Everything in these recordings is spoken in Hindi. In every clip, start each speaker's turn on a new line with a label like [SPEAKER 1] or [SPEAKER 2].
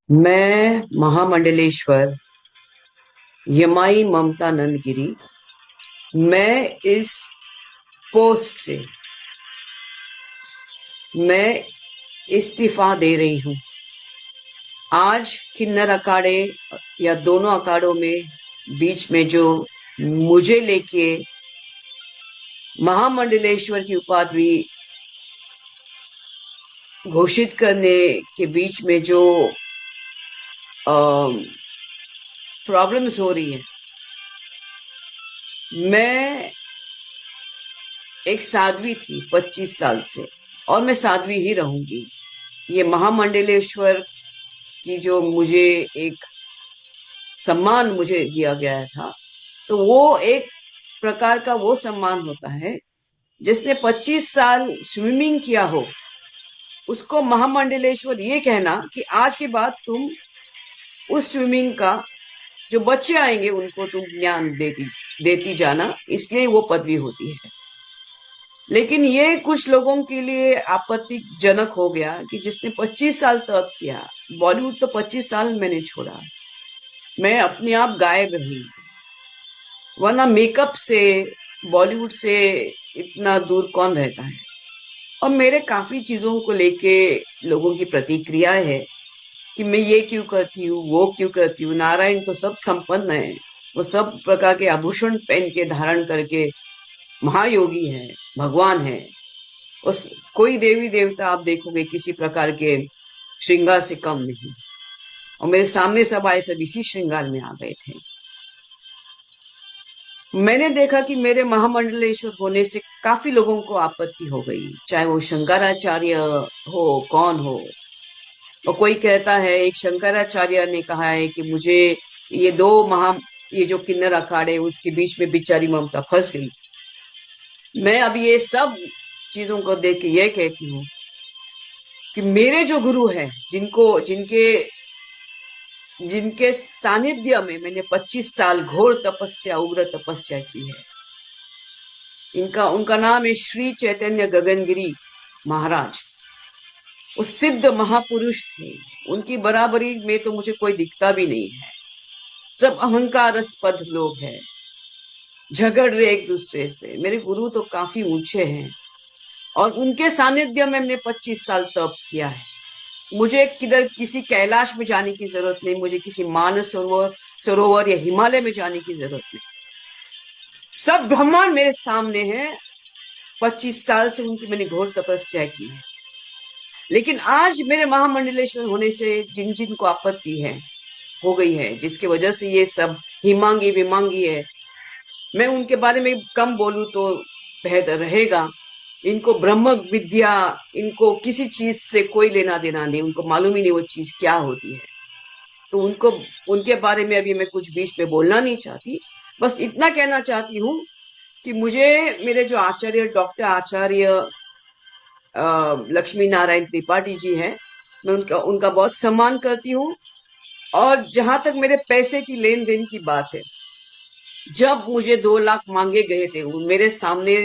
[SPEAKER 1] मैं महामंडलेश्वर यमाई ममता नंदगिरी। मैं इस पोस्ट से मैं इस्तीफा दे रही हूं। आज किन्नर अखाड़े या दोनों अखाड़ों में बीच में जो मुझे लेके महामंडलेश्वर की उपाधि घोषित करने के बीच में जो प्रॉब्लम्स हो रही है, मैं एक साध्वी थी 25 साल से और मैं साध्वी ही रहूंगी। ये महामंडलेश्वर की जो मुझे एक सम्मान मुझे दिया गया था, तो वो एक प्रकार का वो सम्मान होता है जिसने 25 साल स्विमिंग किया हो, उसको महामंडलेश्वर ये कहना कि आज के बाद तुम उस स्विमिंग का जो बच्चे आएंगे उनको तुम ज्ञान देती जाना, इसलिए वो पदवी होती है। लेकिन ये कुछ लोगों के लिए आपत्तिजनक हो गया कि जिसने 25 साल तप किया, बॉलीवुड तो 25 साल मैंने छोड़ा, मैं अपने आप गायब रही, वरना मेकअप से बॉलीवुड से इतना दूर कौन रहता है। और मेरे काफी चीजों को लेके लोगों की प्रतिक्रिया है कि मैं ये क्यों करती हूँ, वो क्यों करती हूँ। नारायण तो सब संपन्न है, वो सब प्रकार के आभूषण पहन के धारण करके महायोगी है, भगवान है। उस कोई देवी देवता आप देखोगे किसी प्रकार के श्रृंगार से कम नहीं, और मेरे सामने सब आए सब इसी श्रृंगार में आ गए थे। मैंने देखा कि मेरे महामंडलेश्वर होने से काफी लोगों को आपत्ति हो गई, चाहे वो शंकराचार्य हो, कौन हो। और कोई कहता है, एक शंकराचार्य ने कहा है कि मुझे ये जो किन्नर अखाड़े उसके बीच में बेचारी ममता फंस गई। मैं अब ये सब चीजों को देख के ये कहती हूँ कि मेरे जो गुरु हैं, जिनके जिनके सानिध्य में मैंने 25 साल घोर तपस्या, उग्र तपस्या की है, उनका नाम है श्री चैतन्य गगनगिरी महाराज। वो सिद्ध महापुरुष थे, उनकी बराबरी में तो मुझे कोई दिखता भी नहीं है। सब अहंकारस्पद लोग हैं, झगड़ रहे एक दूसरे से। मेरे गुरु तो काफी ऊंचे हैं और उनके सानिध्य में मैंने 25 साल तप किया है। मुझे किसी कैलाश में जाने की जरूरत नहीं, मुझे किसी मानस सरोवर या हिमालय में जाने की जरूरत नहीं। सब ब्रह्मांड मेरे सामने है। 25 साल से उनकी मैंने घोर तपस्या की है। लेकिन आज मेरे महामंडलेश्वर होने से जिन जिन को आपत्ति हो गई है, जिसकी वजह से ये सब हिमांगी विमांगी है, मैं उनके बारे में कम बोलूं तो बेहतर रहेगा। इनको ब्रह्म विद्या, इनको किसी चीज से कोई लेना देना नहीं, उनको मालूम ही नहीं वो चीज क्या होती है। तो उनके बारे में अभी मैं कुछ बीच में बोलना नहीं चाहती। बस इतना कहना चाहती हूँ कि मुझे मेरे जो आचार्य, डॉक्टर आचार्य लक्ष्मी नारायण त्रिपाठी जी हैं, मैं उनका बहुत सम्मान करती हूँ। और जहां तक मेरे पैसे की लेन देन की बात है, जब मुझे 2 लाख मांगे गए थे, मेरे सामने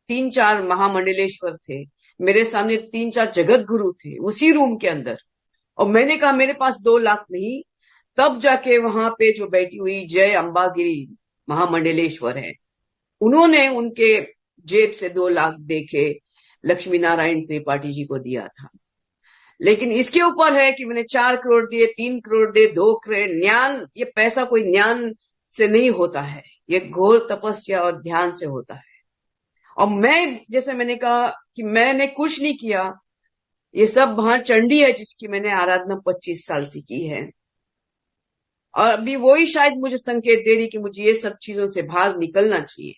[SPEAKER 1] 3-4 महामंडलेश्वर थे, मेरे सामने 3-4 जगत गुरु थे उसी रूम के अंदर, और मैंने कहा मेरे पास 2 लाख नहीं। तब जाके वहां पे जो बैठी हुई जय अंबागिरी महामंडलेश्वर है, उन्होंने उनके जेब से 2 लाख देके लक्ष्मी नारायण त्रिपाठी जी को दिया था। लेकिन इसके ऊपर है कि मैंने 4 करोड़ दिए, 3 करोड़ दिए, 2 करोड़। ज्ञान, ये पैसा कोई ज्ञान से नहीं होता है, ये घोर तपस्या और ध्यान से होता है। और मैं, जैसे मैंने कहा कि मैंने कुछ नहीं किया, ये सब वहां चंडी है जिसकी मैंने आराधना 25 साल से की है। और अभी वही शायद मुझे संकेत दे रही कि मुझे ये सब चीजों से बाहर निकलना चाहिए।